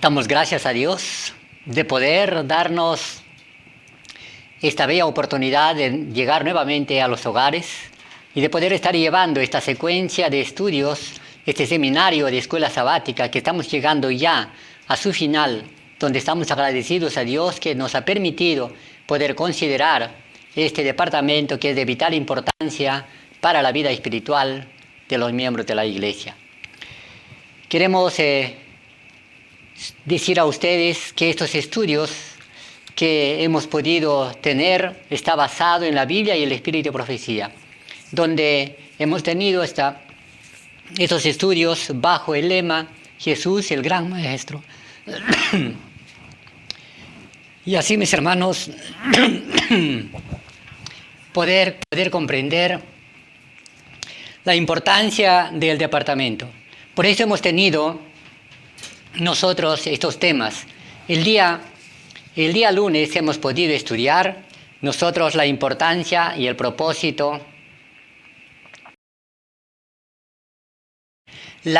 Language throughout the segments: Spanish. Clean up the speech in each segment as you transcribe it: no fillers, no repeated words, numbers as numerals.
Damos gracias a Dios de poder darnos esta bella oportunidad de llegar nuevamente a los hogares y de poder estar llevando esta secuencia de estudios, este seminario de escuela sabática que estamos llegando ya a su final, donde estamos agradecidos a Dios que nos ha permitido poder considerar este departamento que es de vital importancia para la vida espiritual de los miembros de la Iglesia. Queremos decir a ustedes que estos estudios que hemos podido tener está basado en la Biblia y el Espíritu de Profecía, donde hemos tenido estos estudios bajo el lema Jesús, el gran Maestro. Y así, mis hermanos, poder comprender la importancia del departamento. Por eso hemos tenido nosotros estos temas. El día lunes hemos podido estudiar nosotros la importancia y el propósito de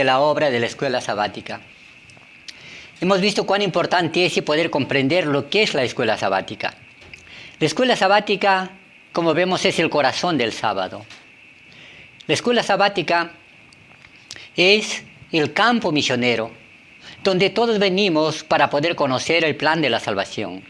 la obra de la escuela sabática. Hemos visto cuán importante es poder comprender lo que es la escuela sabática. La escuela sabática, como vemos, es el corazón del sábado. La escuela sabática es el campo misionero, donde todos venimos para poder conocer el plan de la salvación.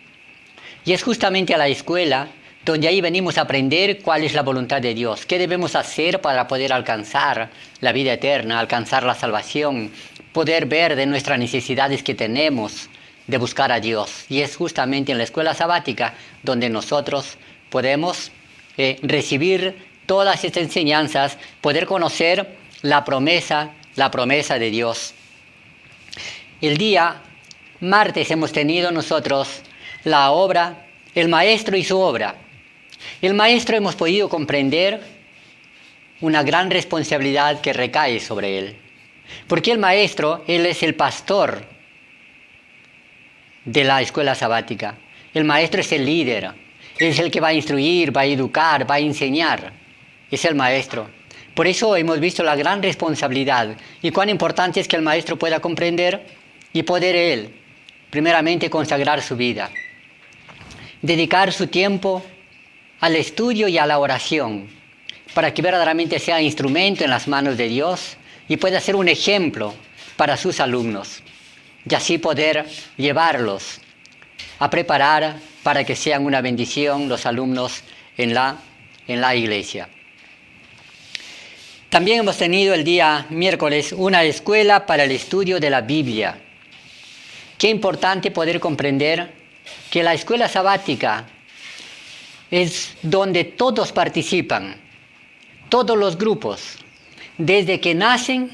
Y es justamente a la escuela donde ahí venimos a aprender cuál es la voluntad de Dios, qué debemos hacer para poder alcanzar la vida eterna, alcanzar la salvación, poder ver de nuestras necesidades que tenemos de buscar a Dios. Y es justamente en la escuela sabática donde nosotros podemos recibir todas estas enseñanzas, poder conocer la promesa de Dios. El día martes hemos tenido nosotros la obra, el maestro y su obra. El maestro hemos podido comprender una gran responsabilidad que recae sobre él. Porque el maestro, él es el pastor de la escuela sabática. El maestro es el líder, es el que va a instruir, va a educar, va a enseñar. Es el maestro. Por eso hemos visto la gran responsabilidad y cuán importante es que el maestro pueda comprender y poder él, primeramente, consagrar su vida. Dedicar su tiempo al estudio y a la oración, para que verdaderamente sea instrumento en las manos de Dios y pueda ser un ejemplo para sus alumnos. Y así poder llevarlos a preparar para que sean una bendición los alumnos en la iglesia. También hemos tenido el día miércoles una escuela para el estudio de la Biblia. Qué importante poder comprender que la escuela sabática es donde todos participan, todos los grupos, desde que nacen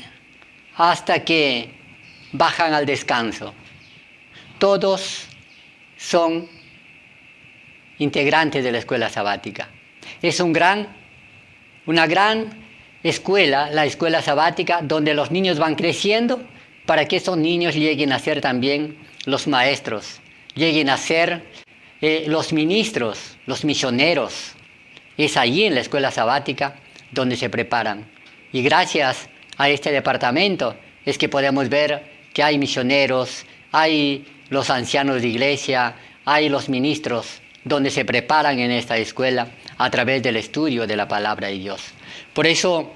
hasta que bajan al descanso. Todos son integrantes de la escuela sabática. Es una gran escuela, la escuela sabática, donde los niños van creciendo para que esos niños lleguen a ser también los maestros, lleguen a ser los ministros, los misioneros. Es allí en la escuela sabática donde se preparan. Y gracias a este departamento es que podemos ver que hay misioneros, hay los ancianos de iglesia, hay los ministros donde se preparan en esta escuela a través del estudio de la palabra de Dios. Por eso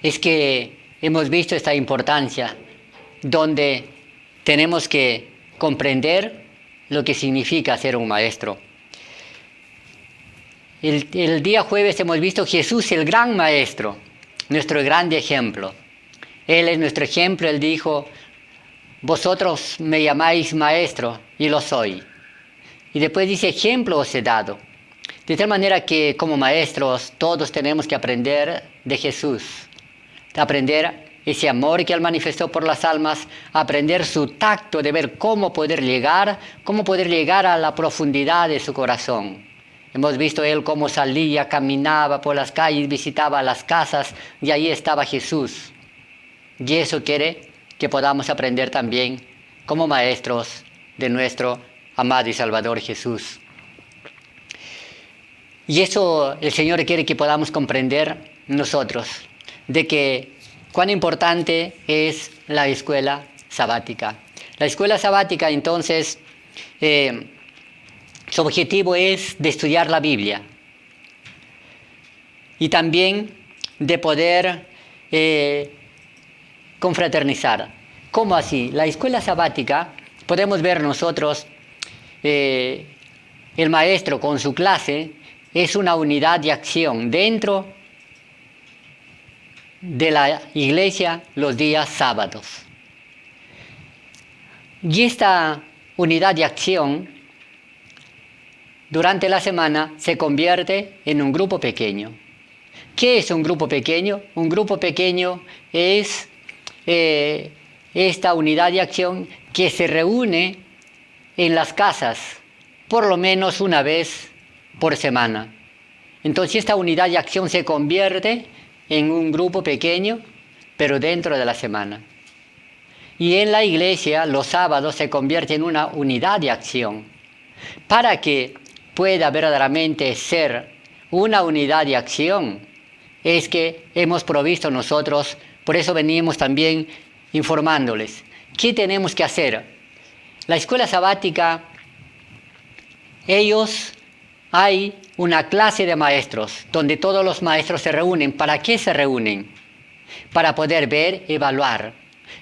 es que hemos visto esta importancia donde tenemos que comprender lo que significa ser un maestro. El día jueves hemos visto Jesús, el gran maestro, nuestro grande ejemplo. Él es nuestro ejemplo. Él dijo: vosotros me llamáis maestro, y lo soy. Y después dice: ejemplo os he dado. De tal manera que como maestros todos tenemos que aprender de Jesús, aprender ese amor que Él manifestó por las almas, aprender su tacto de ver cómo poder llegar a la profundidad de su corazón. Hemos visto Él cómo salía, caminaba por las calles, visitaba las casas y ahí estaba Jesús. Y eso quiere que podamos aprender también como maestros de nuestro amado y Salvador Jesús. Y eso el Señor quiere que podamos comprender nosotros, de que cuán importante es la escuela sabática. La escuela sabática, entonces, su objetivo es de estudiar la Biblia y también de poder confraternizar. ¿Cómo así? La escuela sabática, podemos ver nosotros, el maestro con su clase es una unidad de acción dentro de la iglesia los días sábados. Y esta unidad de acción durante la semana se convierte en un grupo pequeño. ¿Qué es un grupo pequeño? Un grupo pequeño es esta unidad de acción que se reúne en las casas por lo menos una vez por semana. Entonces esta unidad de acción se convierte en un grupo pequeño, pero dentro de la semana. Y en la iglesia los sábados se convierte en una unidad de acción. Para que pueda verdaderamente ser una unidad de acción, es que hemos provisto nosotros, por eso venimos también informándoles. ¿Qué tenemos que hacer? La escuela sabática, hay una clase de maestros, donde todos los maestros se reúnen. ¿Para qué se reúnen? Para poder ver, evaluar.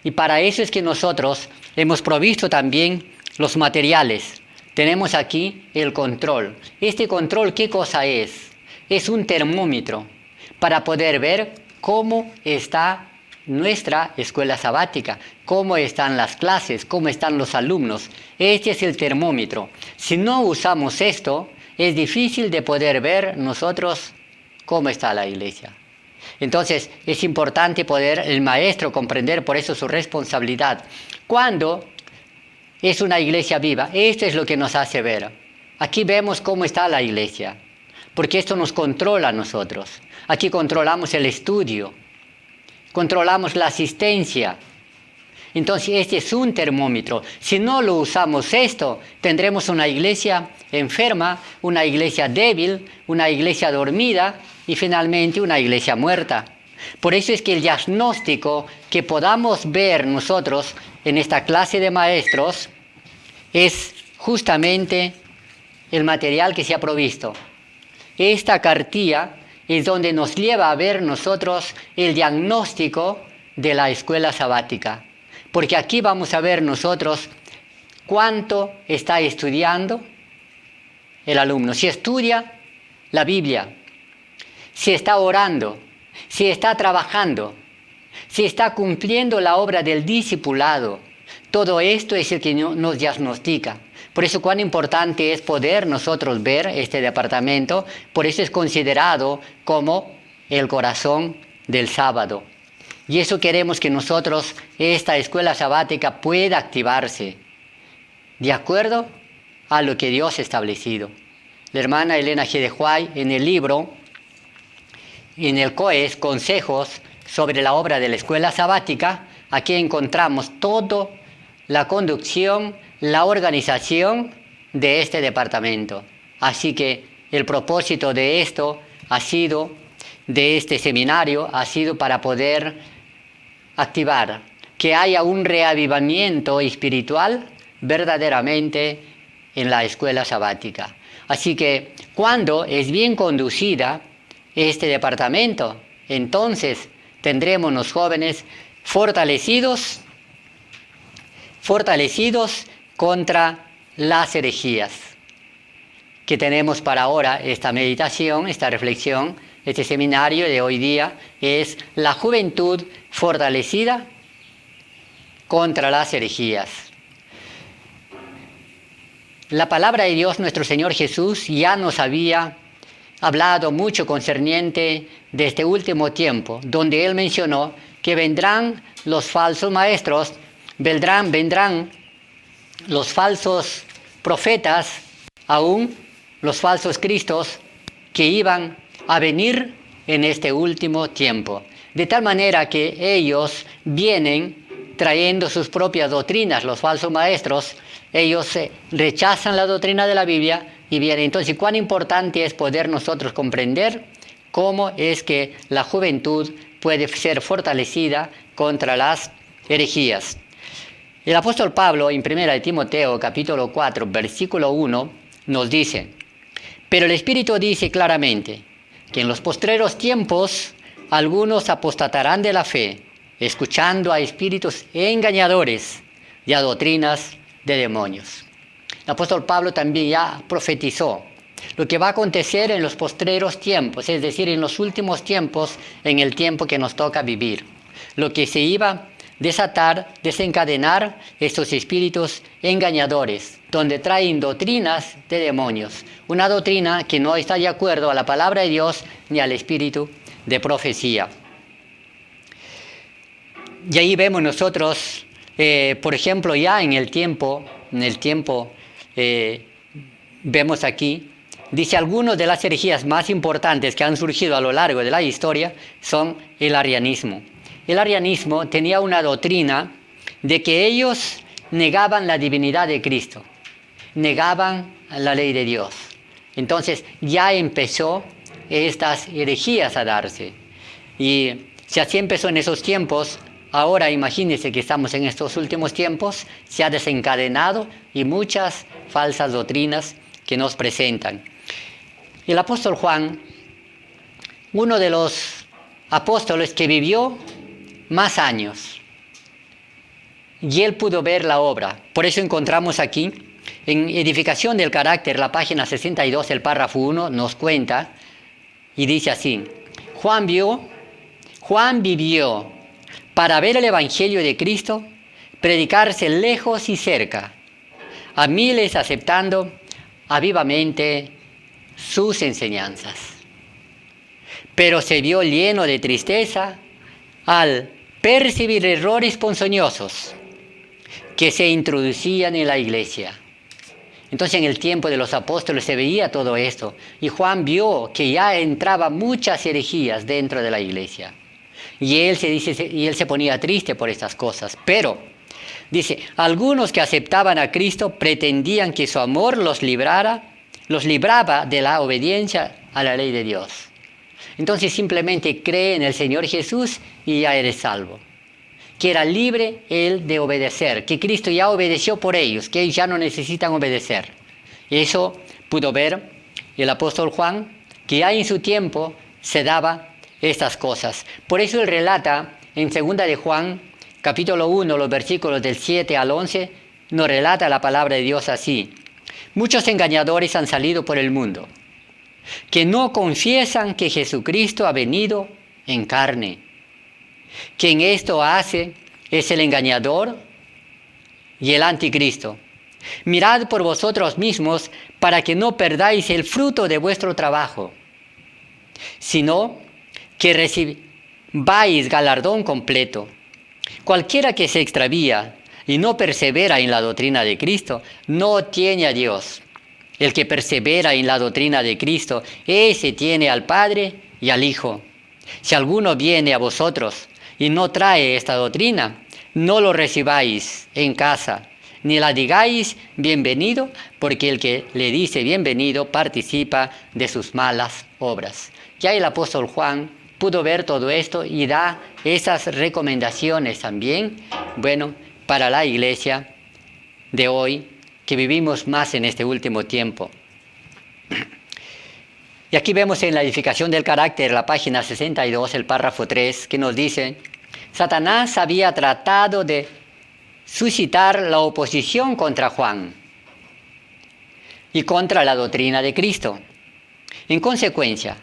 Y para eso es que nosotros hemos provisto también los materiales. Tenemos aquí el control. Este control, ¿qué cosa es? Es un termómetro para poder ver cómo está nuestra escuela sabática, cómo están las clases, cómo están los alumnos. Este es el termómetro. Si no usamos esto, es difícil de poder ver nosotros cómo está la iglesia. Entonces, es importante poder el maestro comprender, por eso su responsabilidad. Cuando es una iglesia viva, esto es lo que nos hace ver. Aquí vemos cómo está la iglesia, porque esto nos controla a nosotros. Aquí controlamos el estudio, controlamos la asistencia. Entonces, este es un termómetro. Si no lo usamos esto, tendremos una iglesia enferma, una iglesia débil, una iglesia dormida y finalmente una iglesia muerta. Por eso es que el diagnóstico que podamos ver nosotros en esta clase de maestros es justamente el material que se ha provisto. Esta cartilla es donde nos lleva a ver nosotros el diagnóstico de la escuela sabática. Porque aquí vamos a ver nosotros cuánto está estudiando el alumno. Si estudia la Biblia, si está orando, si está trabajando, si está cumpliendo la obra del discipulado. Todo esto es el que nos diagnostica. Por eso cuán importante es poder nosotros ver este departamento. Por eso es considerado como el corazón del sábado. Y eso queremos que nosotros, esta escuela sabática, pueda activarse de acuerdo a lo que Dios ha establecido. La hermana Elena G. de Huay, en el libro, en el COES, Consejos sobre la obra de la escuela sabática, aquí encontramos toda la conducción, la organización de este departamento. Así que el propósito de esto ha sido, de este seminario, ha sido para poder activar, que haya un reavivamiento espiritual verdaderamente en la escuela sabática. Así que cuando es bien conducida este departamento, entonces tendremos los jóvenes fortalecidos contra las herejías. Que tenemos para ahora esta meditación, esta reflexión, este seminario de hoy día es la juventud fortalecida contra las herejías. La palabra de Dios, nuestro Señor Jesús, ya nos había hablado mucho concerniente de este último tiempo, donde Él mencionó que vendrán los falsos maestros, vendrán los falsos profetas, aún los falsos cristos que iban a venir en este último tiempo. De tal manera que ellos vienen trayendo sus propias doctrinas, los falsos maestros, ellos rechazan la doctrina de la Biblia y vienen. Entonces, cuán importante es poder nosotros comprender cómo es que la juventud puede ser fortalecida contra las herejías. El apóstol Pablo en 1 Timoteo capítulo 4 versículo 1 nos dice: pero el Espíritu dice claramente que en los postreros tiempos algunos apostatarán de la fe, escuchando a espíritus engañadores y a doctrinas de demonios. El apóstol Pablo también ya profetizó lo que va a acontecer en los postreros tiempos, es decir, en los últimos tiempos, en el tiempo que nos toca vivir. Lo que se iba a desatar, desencadenar estos espíritus engañadores, donde traen doctrinas de demonios. Una doctrina que no está de acuerdo a la palabra de Dios ni al espíritu de profecía. Y ahí vemos nosotros, por ejemplo, ya en el tiempo, vemos aquí, dice, algunas de las herejías más importantes que han surgido a lo largo de la historia son el arrianismo. El arrianismo tenía una doctrina de que ellos negaban la divinidad de Cristo, negaban la ley de Dios. Entonces ya empezó estas herejías a darse. Y si así empezó en esos tiempos, ahora imagínense que estamos en estos últimos tiempos, se ha desencadenado y muchas falsas doctrinas que nos presentan. El apóstol Juan, uno de los apóstoles que vivió más años, y él pudo ver la obra. Por eso encontramos aquí, en Edificación del Carácter, la página 62, el párrafo 1, nos cuenta, y dice así: Juan vivió para ver el Evangelio de Cristo predicarse lejos y cerca, a miles aceptando vivamente sus enseñanzas. Pero se vio lleno de tristeza al percibir errores ponzoñosos que se introducían en la iglesia. Entonces en el tiempo de los apóstoles se veía todo esto, y Juan vio que ya entraban muchas herejías dentro de la iglesia. Y él se ponía triste por estas cosas. Pero, dice, algunos que aceptaban a Cristo pretendían que su amor los libraba de la obediencia a la ley de Dios. Entonces simplemente cree en el Señor Jesús y ya eres salvo. Que era libre él de obedecer, que Cristo ya obedeció por ellos, que ellos ya no necesitan obedecer. Eso pudo ver el apóstol Juan, que ya en su tiempo se daba estas cosas. Por eso él relata en 2 de Juan, capítulo 1, los versículos del 7 al 11, nos relata la palabra de Dios así: muchos engañadores han salido por el mundo, que no confiesan que Jesucristo ha venido en carne. Quien esto hace es el engañador y el anticristo. Mirad por vosotros mismos para que no perdáis el fruto de vuestro trabajo, sino que recibáis galardón completo. Cualquiera que se extravía y no persevera en la doctrina de Cristo, no tiene a Dios. El que persevera en la doctrina de Cristo, ese tiene al Padre y al Hijo. Si alguno viene a vosotros y no trae esta doctrina, no lo recibáis en casa, ni la digáis bienvenido, porque el que le dice bienvenido participa de sus malas obras. Ya el apóstol Juan pudo ver todo esto y da esas recomendaciones también, para la iglesia de hoy, que vivimos más en este último tiempo. Y aquí vemos en la Edificación del Carácter, la página 62, el párrafo 3, que nos dice: Satanás había tratado de suscitar la oposición contra Juan y contra la doctrina de Cristo. En consecuencia,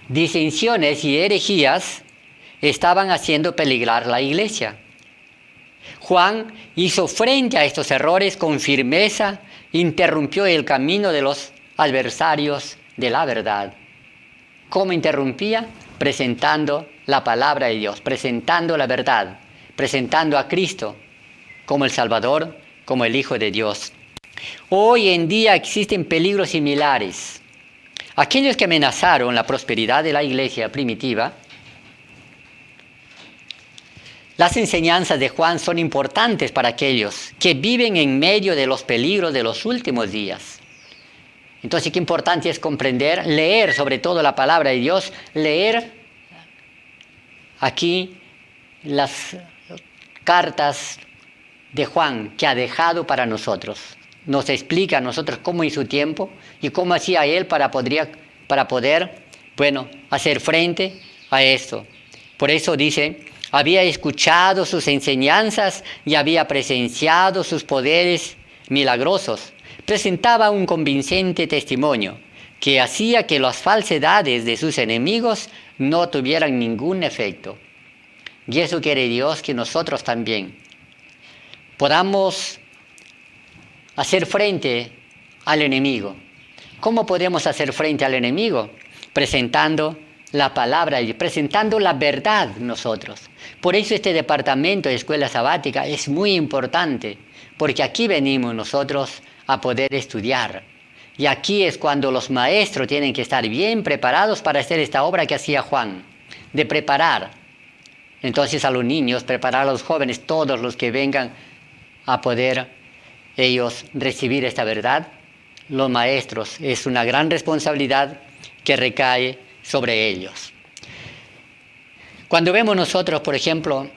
disensiones y herejías estaban haciendo peligrar la iglesia. Juan hizo frente a estos errores con firmeza, interrumpió el camino de los adversarios de la verdad. ¿Cómo interrumpía? Presentando la palabra de Dios, presentando la verdad, presentando a Cristo como el Salvador, como el Hijo de Dios. Hoy en día existen peligros similares. Aquellos que amenazaron la prosperidad de la iglesia primitiva, las enseñanzas de Juan son importantes para aquellos que viven en medio de los peligros de los últimos días. Entonces, qué importante es comprender, leer sobre todo la palabra de Dios, leer aquí las cartas de Juan que ha dejado para nosotros. Nos explica a nosotros cómo en su tiempo y cómo hacía él para poder, hacer frente a esto. Por eso dice, había escuchado sus enseñanzas y había presenciado sus poderes milagrosos. Presentaba un convincente testimonio que hacía que las falsedades de sus enemigos no tuvieran ningún efecto. Y eso quiere Dios, que nosotros también podamos hacer frente al enemigo. ¿Cómo podemos hacer frente al enemigo? Presentando la palabra y presentando la verdad nosotros. Por eso este departamento de escuela sabática es muy importante, porque aquí venimos nosotros a poder estudiar. Y aquí es cuando los maestros tienen que estar bien preparados para hacer esta obra que hacía Juan, de preparar. Entonces a los niños, preparar a los jóvenes, todos los que vengan a poder ellos recibir esta verdad. Los maestros, es una gran responsabilidad que recae sobre ellos. Cuando vemos nosotros, por ejemplo,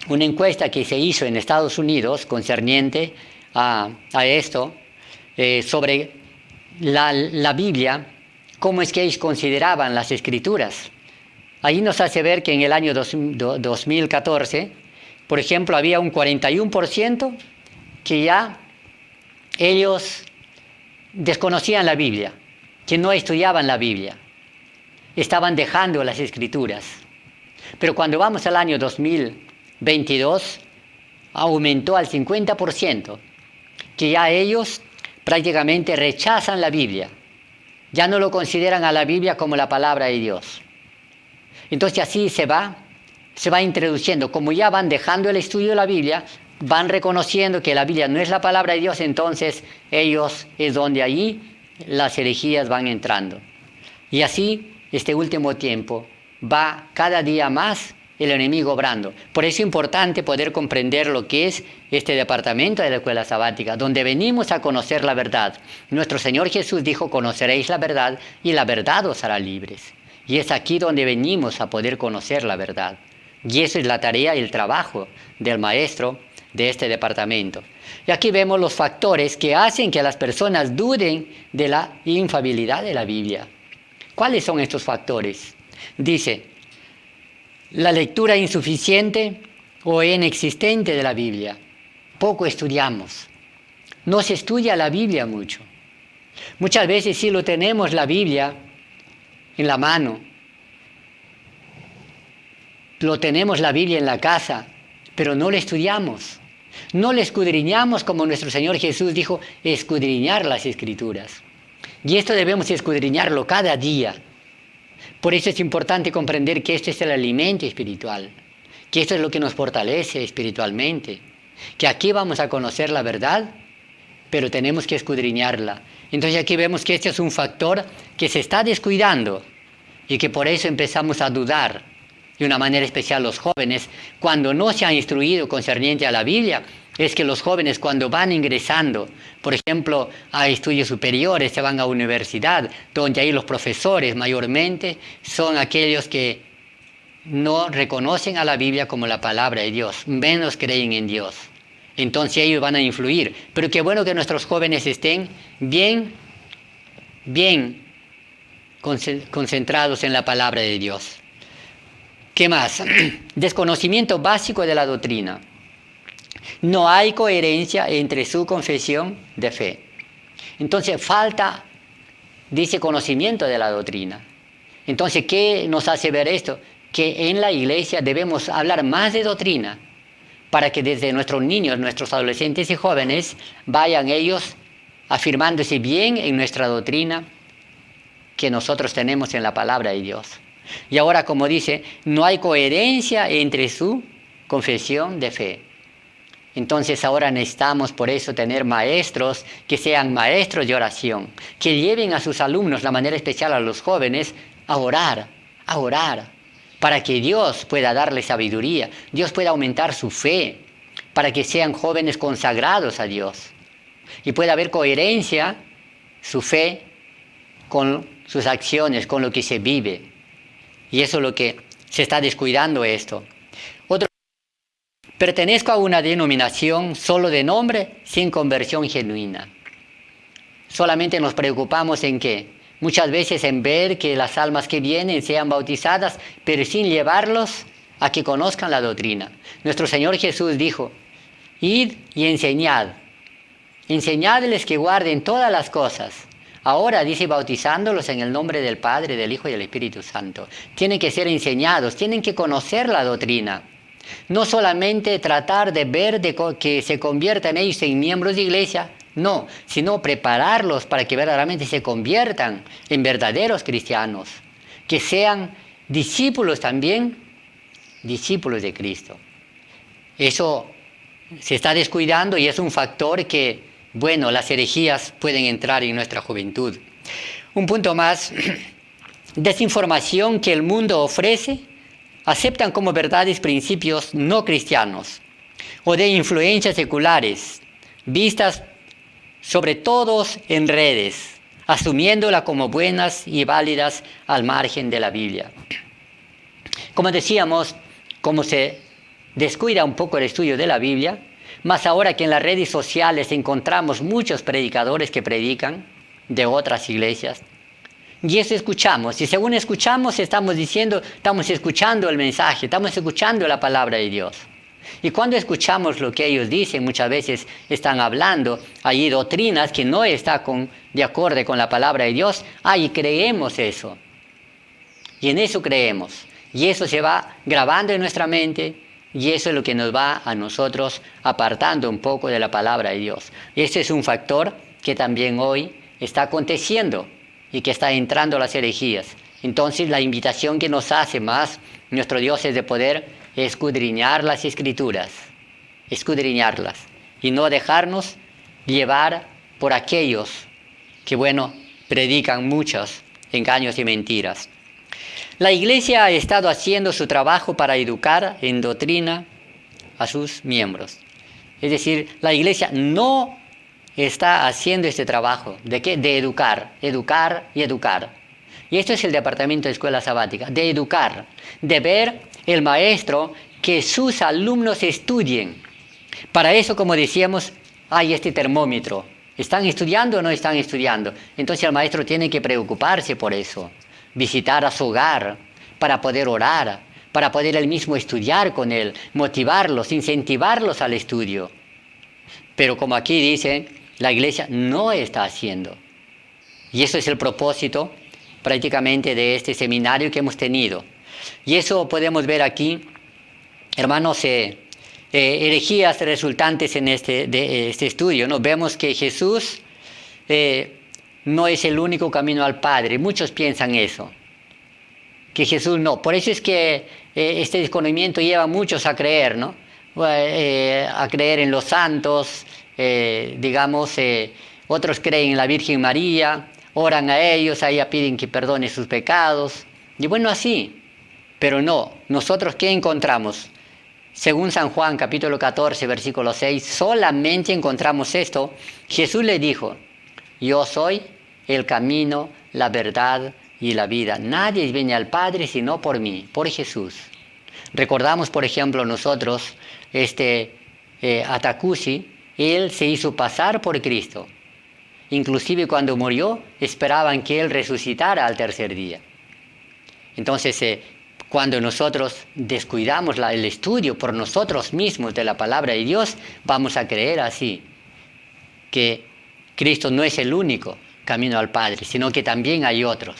una encuesta que se hizo en Estados Unidos concerniente a esto, sobre la Biblia, cómo es que ellos consideraban las Escrituras. Ahí nos hace ver que en el año 2014, por ejemplo, había un 41% que ya ellos desconocían la Biblia, que no estudiaban la Biblia, estaban dejando las Escrituras. Pero cuando vamos al año 2022, aumentó al 50%, que ya ellos prácticamente rechazan la Biblia, ya no lo consideran a la Biblia como la palabra de Dios. Entonces así se va introduciendo, como ya van dejando el estudio de la Biblia, van reconociendo que la Biblia no es la palabra de Dios, entonces ellos es donde allí las herejías van entrando. Y así, este último tiempo, va cada día más el enemigo obrando. Por eso es importante poder comprender lo que es este departamento de la escuela sabática, donde venimos a conocer la verdad. Nuestro Señor Jesús dijo, conoceréis la verdad y la verdad os hará libres. Y es aquí donde venimos a poder conocer la verdad. Y eso es la tarea y el trabajo del maestro de este departamento. Y aquí vemos los factores que hacen que las personas duden de la infalibilidad de la Biblia. ¿Cuáles son estos factores? Dice, la lectura insuficiente o inexistente de la Biblia. Poco estudiamos. No se estudia la Biblia mucho. Muchas veces sí lo tenemos la Biblia en la mano. Lo tenemos la Biblia en la casa, pero no la estudiamos. No la escudriñamos como nuestro Señor Jesús dijo, escudriñar las Escrituras. Y esto debemos escudriñarlo cada día. Por eso es importante comprender que esto es el alimento espiritual, que esto es lo que nos fortalece espiritualmente, que aquí vamos a conocer la verdad, pero tenemos que escudriñarla. Entonces aquí vemos que este es un factor que se está descuidando y que por eso empezamos a dudar. De una manera especial los jóvenes, cuando no se han instruido concerniente a la Biblia, es que los jóvenes cuando van ingresando, por ejemplo, a estudios superiores, se van a universidad, donde ahí los profesores mayormente son aquellos que no reconocen a la Biblia como la palabra de Dios, menos creen en Dios. Entonces ellos van a influir. Pero qué bueno que nuestros jóvenes estén bien concentrados en la palabra de Dios. ¿Qué más? Desconocimiento básico de la doctrina. No hay coherencia entre su confesión de fe. Entonces falta, dice, conocimiento de la doctrina. Entonces, ¿qué nos hace ver esto? Que en la iglesia debemos hablar más de doctrina para que desde nuestros niños, nuestros adolescentes y jóvenes vayan ellos afirmándose bien en nuestra doctrina que nosotros tenemos en la palabra de Dios. Y ahora, como dice, no hay coherencia entre su confesión de fe. Entonces ahora necesitamos por eso tener maestros que sean maestros de oración, que lleven a sus alumnos, la manera especial a los jóvenes, a orar, para que Dios pueda darle sabiduría, Dios pueda aumentar su fe, para que sean jóvenes consagrados a Dios. Y pueda haber coherencia, su fe, con sus acciones, con lo que se vive. Y eso es lo que se está descuidando esto. Otro, pertenezco a una denominación solo de nombre, sin conversión genuina. Solamente nos preocupamos en qué. Muchas veces en ver que las almas que vienen sean bautizadas, pero sin llevarlos a que conozcan la doctrina. Nuestro Señor Jesús dijo, id y enseñad. Enseñadles que guarden todas las cosas. Ahora dice bautizándolos en el nombre del Padre, del Hijo y del Espíritu Santo. Tienen que ser enseñados, tienen que conocer la doctrina. No solamente tratar de ver que se conviertan ellos en miembros de iglesia, no, sino prepararlos para que verdaderamente se conviertan en verdaderos cristianos, que sean discípulos también, discípulos de Cristo. Eso se está descuidando y es un factor que, bueno, las herejías pueden entrar en nuestra juventud. Un punto más, desinformación que el mundo ofrece, aceptan como verdades principios no cristianos o de influencias seculares, vistas sobre todo en redes, asumiéndolas como buenas y válidas al margen de la Biblia. Como decíamos, como se descuida un poco el estudio de la Biblia, más ahora que en las redes sociales encontramos muchos predicadores que predican de otras iglesias, y eso escuchamos, y según escuchamos estamos escuchando el mensaje, estamos escuchando la palabra de Dios. Y cuando escuchamos lo que ellos dicen, muchas veces están hablando, hay doctrinas que no están de acuerdo con la palabra de Dios, y creemos eso. Y en eso creemos. Y eso se va grabando en nuestra mente, y eso es lo que nos va a nosotros apartando un poco de la palabra de Dios. Y este es un factor que también hoy está aconteciendo y que está entrando a las herejías. Entonces la invitación que nos hace más nuestro Dios es de poder escudriñar las Escrituras, escudriñarlas y no dejarnos llevar por aquellos que, predican muchos engaños y mentiras. La Iglesia ha estado haciendo su trabajo para educar en doctrina a sus miembros. Es decir, la Iglesia no está haciendo este trabajo. ¿De qué? De educar, educar y educar. Y esto es el departamento de escuela sabática, de educar, de ver el maestro que sus alumnos estudien. Para eso, como decíamos, hay este termómetro. ¿Están estudiando o no están estudiando? Entonces el maestro tiene que preocuparse por eso. Visitar a su hogar para poder orar, para poder él mismo estudiar con él, motivarlos, incentivarlos al estudio. Pero como aquí dice, la Iglesia no está haciendo. Y eso es el propósito prácticamente de este seminario que hemos tenido. Y eso podemos ver aquí, hermanos, herejías resultantes de este estudio, ¿no? Vemos que Jesús no es el único camino al Padre. Muchos piensan eso, que Jesús no. Por eso es que este desconocimiento lleva a muchos a creer, ¿no? A creer en los santos, otros creen en la Virgen María, oran a ellos, a ella piden que perdone sus pecados. Y así. Pero no, nosotros ¿qué encontramos? Según San Juan capítulo 14, versículo 6, solamente encontramos esto. Jesús le dijo, yo soy el camino, la verdad y la vida. Nadie viene al Padre sino por mí, por Jesús. Recordamos, por ejemplo, nosotros, Atacusi, él se hizo pasar por Cristo. Inclusive cuando murió, esperaban que él resucitara al tercer día. Entonces, cuando nosotros descuidamos el estudio por nosotros mismos de la palabra de Dios, vamos a creer así, que Cristo no es el único camino al Padre, sino que también hay otros.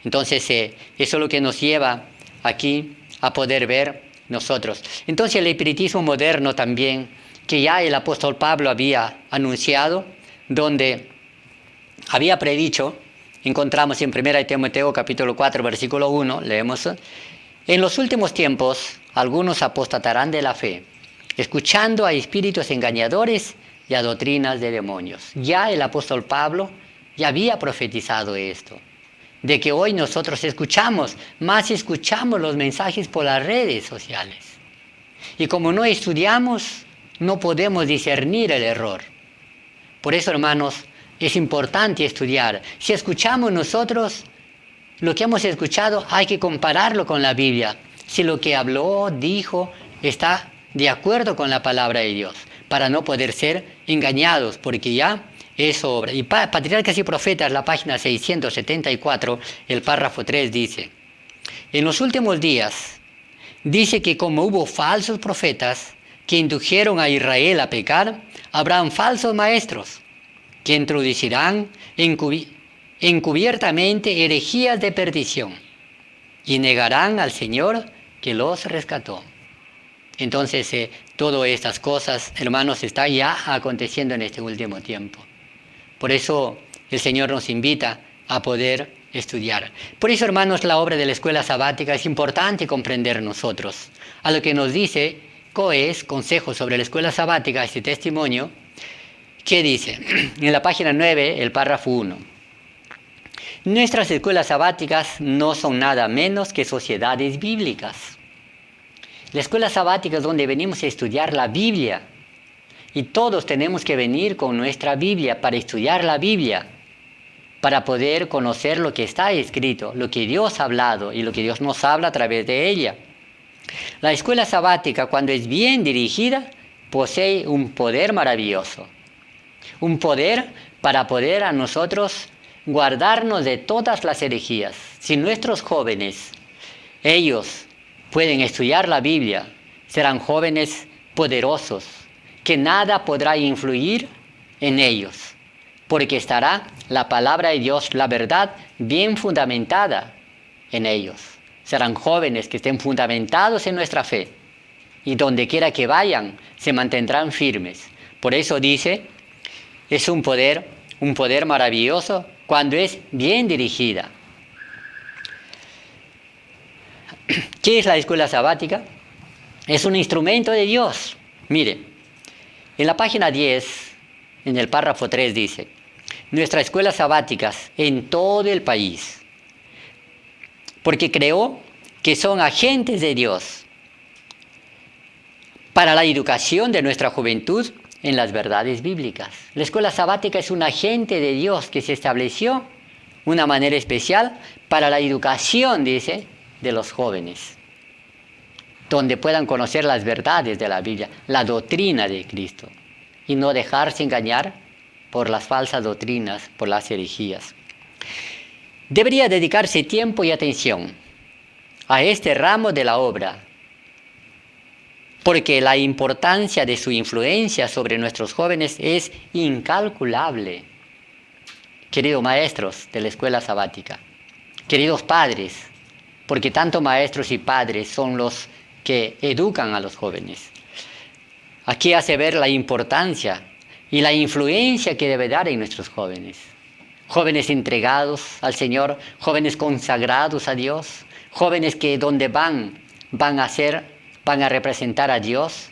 Entonces, eso es lo que nos lleva aquí a poder ver nosotros. Entonces, el espiritismo moderno también, que ya el apóstol Pablo había anunciado, donde había predicho, encontramos en 1 Timoteo capítulo 4, versículo 1, leemos: en los últimos tiempos, algunos apostatarán de la fe, escuchando a espíritus engañadores y a doctrinas de demonios. Ya el apóstol Pablo ya había profetizado esto, de que hoy nosotros escuchamos los mensajes por las redes sociales. Y como no estudiamos, no podemos discernir el error. Por eso, hermanos, es importante estudiar. Si escuchamos nosotros lo que hemos escuchado, hay que compararlo con la Biblia. si lo que habló, dijo, está de acuerdo con la palabra de Dios, para no poder ser engañados, porque ya es obra. Y Patriarcas y Profetas, la página 674, el párrafo 3 dice: en los últimos días, dice que como hubo falsos profetas que indujeron a Israel a pecar, habrán falsos maestros que introducirán encubiertamente herejías de perdición y negarán al Señor que los rescató. Entonces, todas estas cosas, hermanos, están ya aconteciendo en este último tiempo. Por eso el Señor nos invita a poder estudiar. Por eso, hermanos, la obra de la escuela sabática es importante comprender nosotros. A lo que nos dice COES, Consejo sobre la Escuela Sabática, este testimonio, ¿qué dice? En la página 9, el párrafo 1. Nuestras escuelas sabáticas no son nada menos que sociedades bíblicas. La escuela sabática es donde venimos a estudiar la Biblia. Y todos tenemos que venir con nuestra Biblia para estudiar la Biblia, para poder conocer lo que está escrito, lo que Dios ha hablado y lo que Dios nos habla a través de ella. La escuela sabática, cuando es bien dirigida, posee un poder maravilloso. Un poder para poder a nosotros guardarnos de todas las herejías. Si nuestros jóvenes, ellos pueden estudiar la Biblia, serán jóvenes poderosos, que nada podrá influir en ellos, porque estará la palabra de Dios, la verdad, bien fundamentada en ellos. Serán jóvenes que estén fundamentados en nuestra fe, y donde quiera que vayan, se mantendrán firmes. Por eso dice, es un poder maravilloso cuando es bien dirigida. ¿Qué es la escuela sabática? Es un instrumento de Dios. Mire, en la página 10, en el párrafo 3 dice: nuestras escuelas sabáticas en todo el país, porque creó que son agentes de Dios para la educación de nuestra juventud en las verdades bíblicas. La escuela sabática es un agente de Dios que se estableció de una manera especial para la educación, dice, de los jóvenes, donde puedan conocer las verdades de la Biblia, la doctrina de Cristo, y no dejarse engañar por las falsas doctrinas, por las herejías. Debería dedicarse tiempo y atención a este ramo de la obra, porque la importancia de su influencia sobre nuestros jóvenes es incalculable. Queridos maestros de la escuela sabática, queridos padres, porque tanto maestros y padres son los que educan a los jóvenes. Aquí hace ver la importancia y la influencia que debe dar en nuestros jóvenes. Jóvenes entregados al Señor, jóvenes consagrados a Dios, jóvenes que donde van a representar a Dios,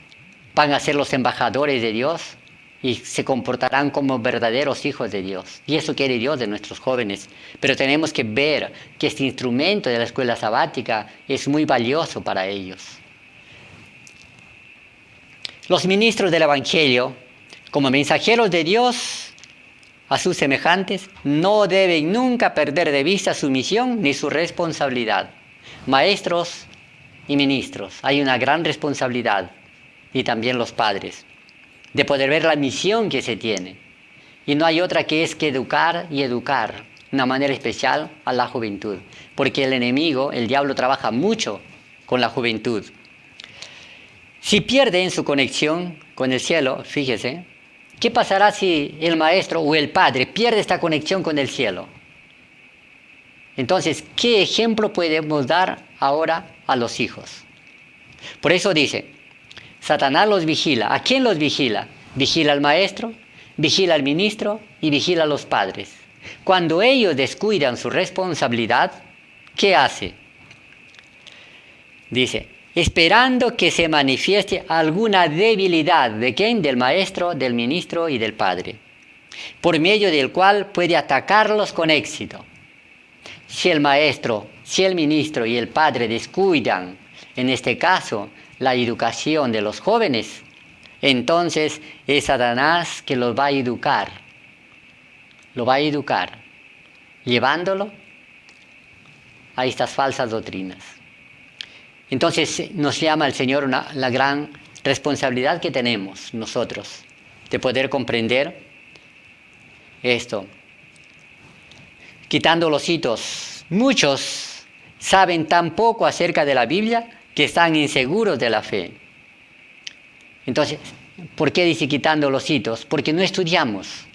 van a ser los embajadores de Dios y se comportarán como verdaderos hijos de Dios. Y eso quiere Dios de nuestros jóvenes. Pero tenemos que ver que este instrumento de la escuela sabática es muy valioso para ellos. Los ministros del Evangelio, como mensajeros de Dios a sus semejantes, no deben nunca perder de vista su misión ni su responsabilidad. Maestros y ministros, hay una gran responsabilidad, y también los padres, de poder ver la misión que se tiene. Y no hay otra que es que educar y educar de una manera especial a la juventud, porque el enemigo, el diablo, trabaja mucho con la juventud. Si pierden su conexión con el cielo, fíjese, ¿qué pasará si el maestro o el padre pierde esta conexión con el cielo? Entonces, ¿qué ejemplo podemos dar ahora a los hijos? Por eso dice, Satanás los vigila. ¿A quién los vigila? Vigila al maestro, vigila al ministro y vigila a los padres. Cuando ellos descuidan su responsabilidad, ¿qué hace? Dice, esperando que se manifieste alguna debilidad. ¿De quién? Del maestro, del ministro y del padre, por medio del cual puede atacarlos con éxito. Si el maestro, si el ministro y el padre descuidan, en este caso, la educación de los jóvenes, entonces es Satanás que los va a educar. Lo va a educar, llevándolo a estas falsas doctrinas. Entonces nos llama el Señor la gran responsabilidad que tenemos nosotros de poder comprender esto. Quitando los hitos, muchos saben tan poco acerca de la Biblia que están inseguros de la fe. Entonces, ¿por qué dice quitando los hitos? Porque no estudiamos.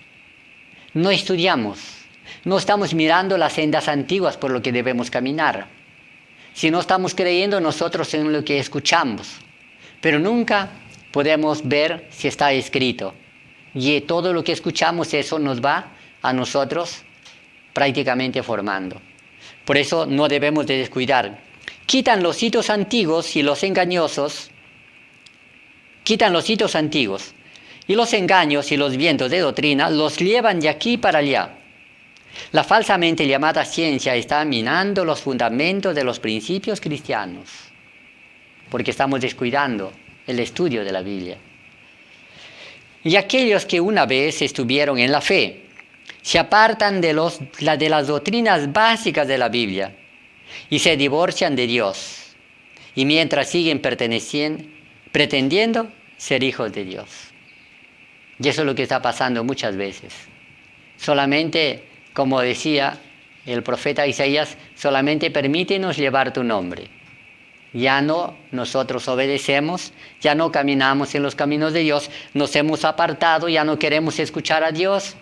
No estamos mirando las sendas antiguas por lo que debemos caminar. Si no estamos creyendo nosotros en lo que escuchamos, pero nunca podemos ver si está escrito. Y todo lo que escuchamos, eso nos va a nosotros prácticamente formando. Por eso no debemos de descuidar. Quitan los hitos antiguos y los engañosos. Quitan los hitos antiguos y los engaños y los vientos de doctrina los llevan de aquí para allá. La falsamente llamada ciencia está minando los fundamentos de los principios cristianos, porque estamos descuidando el estudio de la Biblia. Y aquellos que una vez estuvieron en la fe, se apartan de las doctrinas básicas de la Biblia y se divorcian de Dios. Y mientras siguen pretendiendo ser hijos de Dios. Y eso es lo que está pasando muchas veces. Solamente, como decía el profeta Isaías, solamente permítenos llevar tu nombre. Ya no nosotros obedecemos, ya no caminamos en los caminos de Dios, nos hemos apartado, ya no queremos escuchar a Dios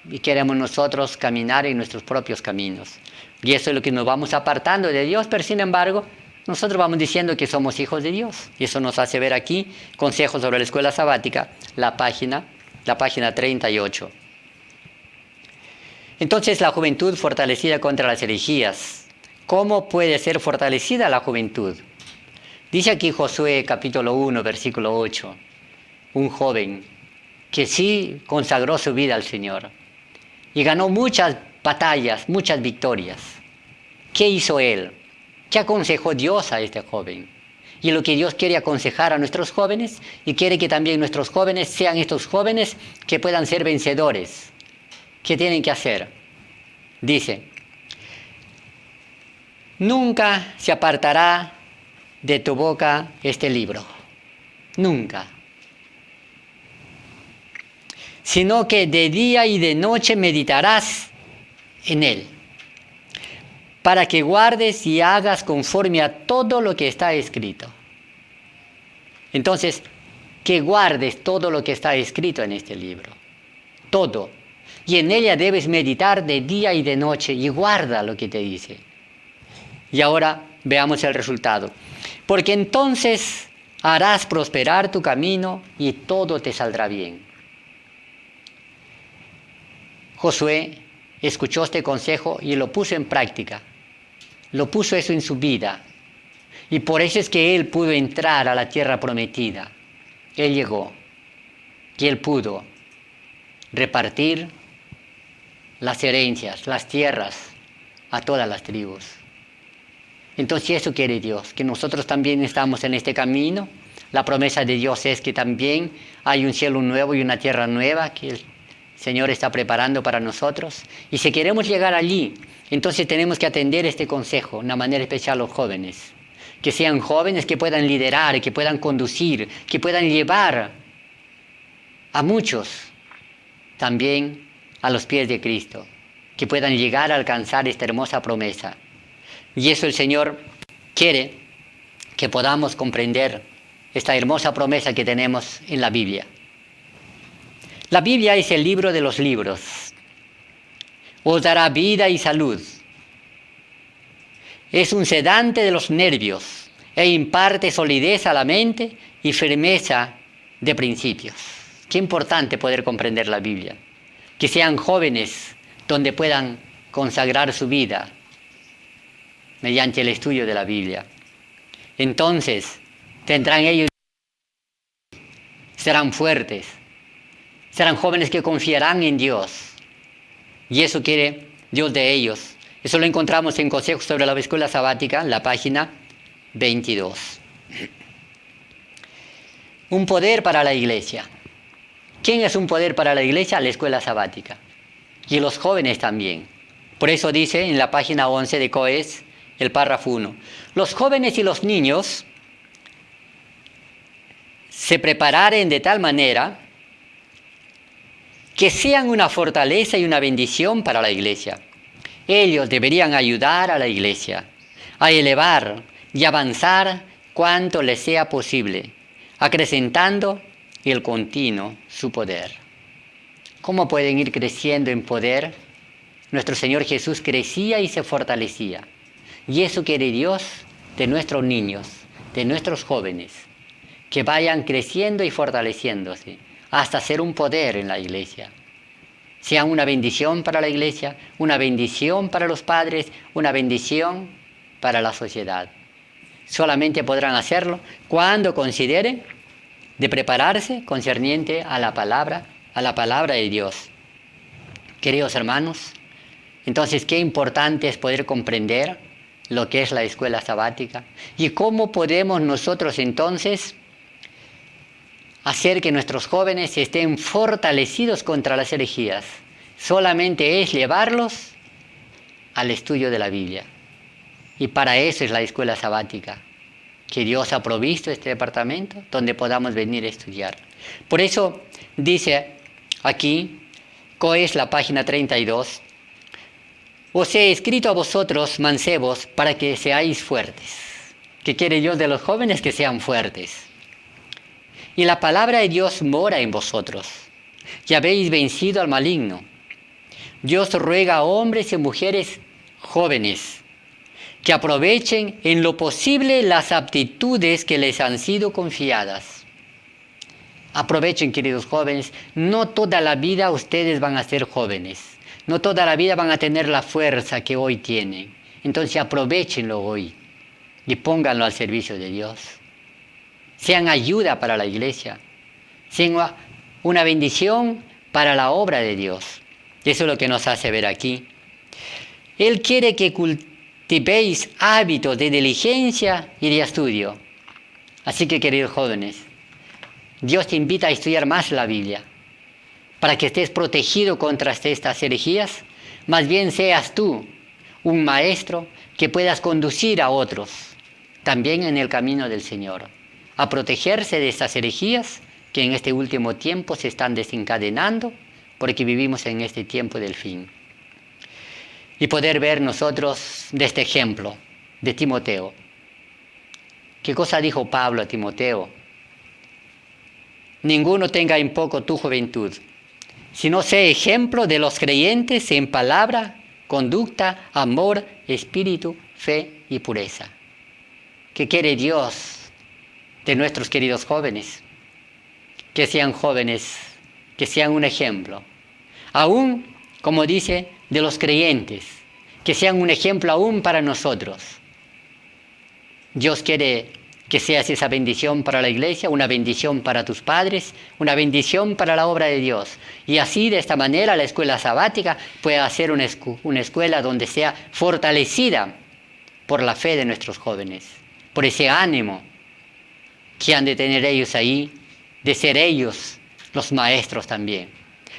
y queremos nosotros caminar en nuestros propios caminos. Y eso es lo que nos vamos apartando de Dios, pero sin embargo, nosotros vamos diciendo que somos hijos de Dios. Y eso nos hace ver aquí, consejos sobre la escuela sabática, la página 38. Entonces, la juventud fortalecida contra las herejías. ¿Cómo puede ser fortalecida la juventud? Dice aquí Josué capítulo 1, versículo 8. Un joven que sí consagró su vida al Señor y ganó muchas batallas, muchas victorias. ¿Qué hizo él? ¿Qué aconsejó Dios a este joven? Y lo que Dios quiere aconsejar a nuestros jóvenes, y quiere que también nuestros jóvenes sean estos jóvenes que puedan ser vencedores. ¿Qué tienen que hacer? Dice, nunca se apartará de tu boca este libro. Nunca. Sino que de día y de noche meditarás en él, para que guardes y hagas conforme a todo lo que está escrito. Entonces, que guardes todo lo que está escrito en este libro. Todo. Y en ella debes meditar de día y de noche y guarda lo que te dice. Y ahora veamos el resultado. Porque entonces harás prosperar tu camino y todo te saldrá bien. Josué escuchó este consejo y lo puso en práctica. Lo puso eso en su vida. Y por eso es que él pudo entrar a la tierra prometida. Él llegó. Y él pudo repartir las herencias, las tierras a todas las tribus. Entonces eso quiere Dios, que nosotros también estamos en este camino. La promesa de Dios es que también hay un cielo nuevo y una tierra nueva que el Señor está preparando para nosotros. Y si queremos llegar allí, entonces tenemos que atender este consejo, de una manera especial a los jóvenes. Que sean jóvenes que puedan liderar, que puedan conducir, que puedan llevar a muchos también a los pies de Cristo. Que puedan llegar a alcanzar esta hermosa promesa. Y eso el Señor quiere que podamos comprender esta hermosa promesa que tenemos en la Biblia. La Biblia es el libro de los libros. Os dará vida y salud. Es un sedante de los nervios e imparte solidez a la mente y firmeza de principios. Qué importante poder comprender la Biblia. Que sean jóvenes donde puedan consagrar su vida mediante el estudio de la Biblia. Entonces tendrán ellos, serán fuertes, serán jóvenes que confiarán en Dios. Y eso quiere Dios de ellos. Eso lo encontramos en Consejos sobre la Escuela Sabática, la página 22. Un poder para la iglesia. ¿Quién es un poder para la iglesia? La Escuela Sabática. Y los jóvenes también. Por eso dice en la página 11 de COES, el párrafo 1. Los jóvenes y los niños se preparen de tal manera que sean una fortaleza y una bendición para la iglesia. Ellos deberían ayudar a la iglesia a elevar y avanzar cuanto les sea posible, acrecentando el continuo su poder. ¿Cómo pueden ir creciendo en poder? Nuestro Señor Jesús crecía y se fortalecía. Y eso quiere Dios de nuestros niños, de nuestros jóvenes, que vayan creciendo y fortaleciéndose hasta ser un poder en la iglesia. Sean una bendición para la iglesia, una bendición para los padres, una bendición para la sociedad. Solamente podrán hacerlo cuando consideren de prepararse concerniente a la palabra de Dios. Queridos hermanos, entonces qué importante es poder comprender lo que es la escuela sabática y cómo podemos nosotros entonces hacer que nuestros jóvenes estén fortalecidos contra las herejías. Solamente es llevarlos al estudio de la Biblia. Y para eso es la escuela sabática, que Dios ha provisto este departamento donde podamos venir a estudiar. Por eso dice aquí, es la página 32, os he escrito a vosotros, mancebos, para que seáis fuertes. ¿Qué quiere Dios de los jóvenes? Que sean fuertes. Y la palabra de Dios mora en vosotros, y habéis vencido al maligno. Dios ruega a hombres y mujeres jóvenes que aprovechen en lo posible las aptitudes que les han sido confiadas. Aprovechen, queridos jóvenes, no toda la vida ustedes van a ser jóvenes, no toda la vida van a tener la fuerza que hoy tienen. Entonces aprovechenlo hoy y pónganlo al servicio de Dios. Sean ayuda para la iglesia, sean una bendición para la obra de Dios. Eso es lo que nos hace ver aquí. Él quiere que cultivéis hábitos de diligencia y de estudio. Así que, queridos jóvenes, Dios te invita a estudiar más la Biblia, para que estés protegido contra estas herejías. Más bien seas tú un maestro que puedas conducir a otros también en el camino del Señor, a protegerse de estas herejías que en este último tiempo se están desencadenando, porque vivimos en este tiempo del fin. Y poder ver nosotros de este ejemplo de Timoteo. ¿Qué cosa dijo Pablo a Timoteo? Ninguno tenga en poco tu juventud, sino sé ejemplo de los creyentes en palabra, conducta, amor, espíritu, fe y pureza. ¿Qué quiere Dios de nuestros queridos jóvenes? Que sean jóvenes, que sean un ejemplo. Aún, como dice, de los creyentes, que sean un ejemplo aún para nosotros. Dios quiere que seas esa bendición para la iglesia, una bendición para tus padres, una bendición para la obra de Dios. Y así, de esta manera, la escuela sabática puede ser una escuela donde sea fortalecida por la fe de nuestros jóvenes, por ese ánimo que han de tener ellos ahí, de ser ellos los maestros también.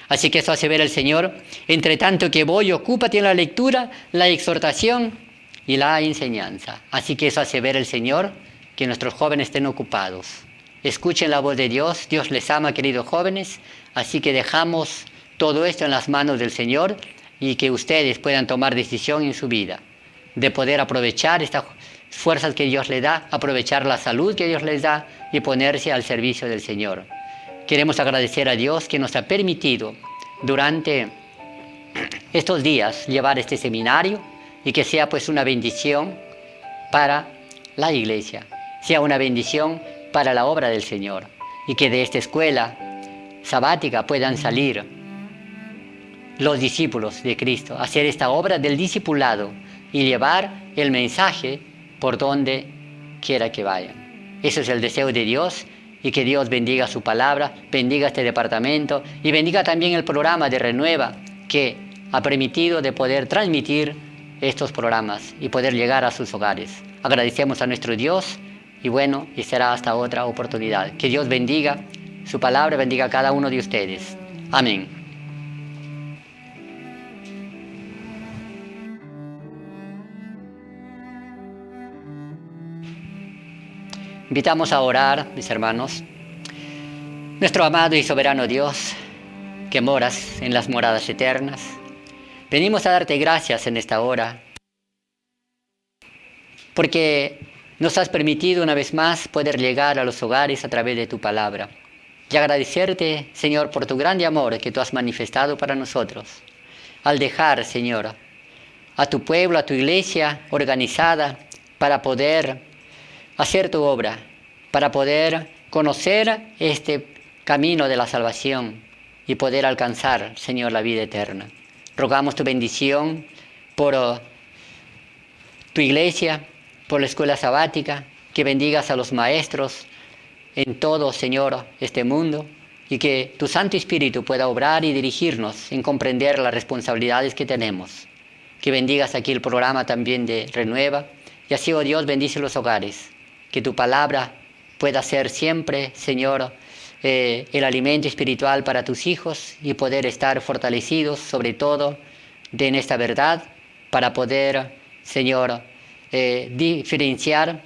Así que eso hace ver el Señor, entre tanto que voy, ocúpate en la lectura, la exhortación y la enseñanza. Así que eso hace ver el Señor, que nuestros jóvenes estén ocupados. Escuchen la voz de Dios, Dios les ama, queridos jóvenes, así que dejamos todo esto en las manos del Señor y que ustedes puedan tomar decisión en su vida, de poder aprovechar estas fuerzas que Dios les da, aprovechar la salud que Dios les da y ponerse al servicio del Señor. Queremos agradecer a Dios que nos ha permitido durante estos días llevar este seminario y que sea pues una bendición para la iglesia, sea una bendición para la obra del Señor y que de esta escuela sabática puedan salir los discípulos de Cristo, hacer esta obra del discipulado y llevar el mensaje por donde quiera que vayan. Eso es el deseo de Dios. Y que Dios bendiga su palabra, bendiga este departamento y bendiga también el programa de Renueva que ha permitido de poder transmitir estos programas y poder llegar a sus hogares. Agradecemos a nuestro Dios y será hasta otra oportunidad. Que Dios bendiga su palabra, bendiga a cada uno de ustedes. Amén. Invitamos a orar, mis hermanos. Nuestro amado y soberano Dios, que moras en las moradas eternas, venimos a darte gracias en esta hora, porque nos has permitido una vez más poder llegar a los hogares a través de tu palabra. Y agradecerte, Señor, por tu grande amor que tú has manifestado para nosotros, al dejar, Señor, a tu pueblo, a tu iglesia organizada para poder hacer tu obra, para poder conocer este camino de la salvación y poder alcanzar, Señor, la vida eterna. Rogamos tu bendición por tu iglesia, por la escuela sabática, que bendigas a los maestros en todo, Señor, este mundo, y que tu Santo Espíritu pueda obrar y dirigirnos en comprender las responsabilidades que tenemos. Que bendigas aquí el programa también de Renueva, y así, oh Dios, bendice los hogares. Que tu palabra pueda ser siempre, Señor, el alimento espiritual para tus hijos y poder estar fortalecidos, sobre todo, en esta verdad, para poder, Señor, diferenciar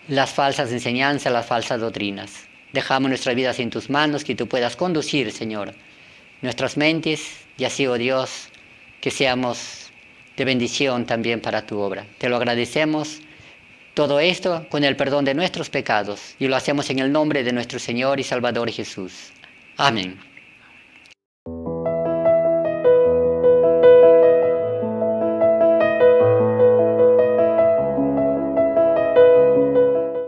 las falsas enseñanzas, las falsas doctrinas. Dejamos nuestras vidas en tus manos, que tú puedas conducir, Señor, nuestras mentes, y así, oh Dios, que seamos de bendición también para tu obra. Te lo agradecemos. Todo esto con el perdón de nuestros pecados, y lo hacemos en el nombre de nuestro Señor y Salvador Jesús. Amén.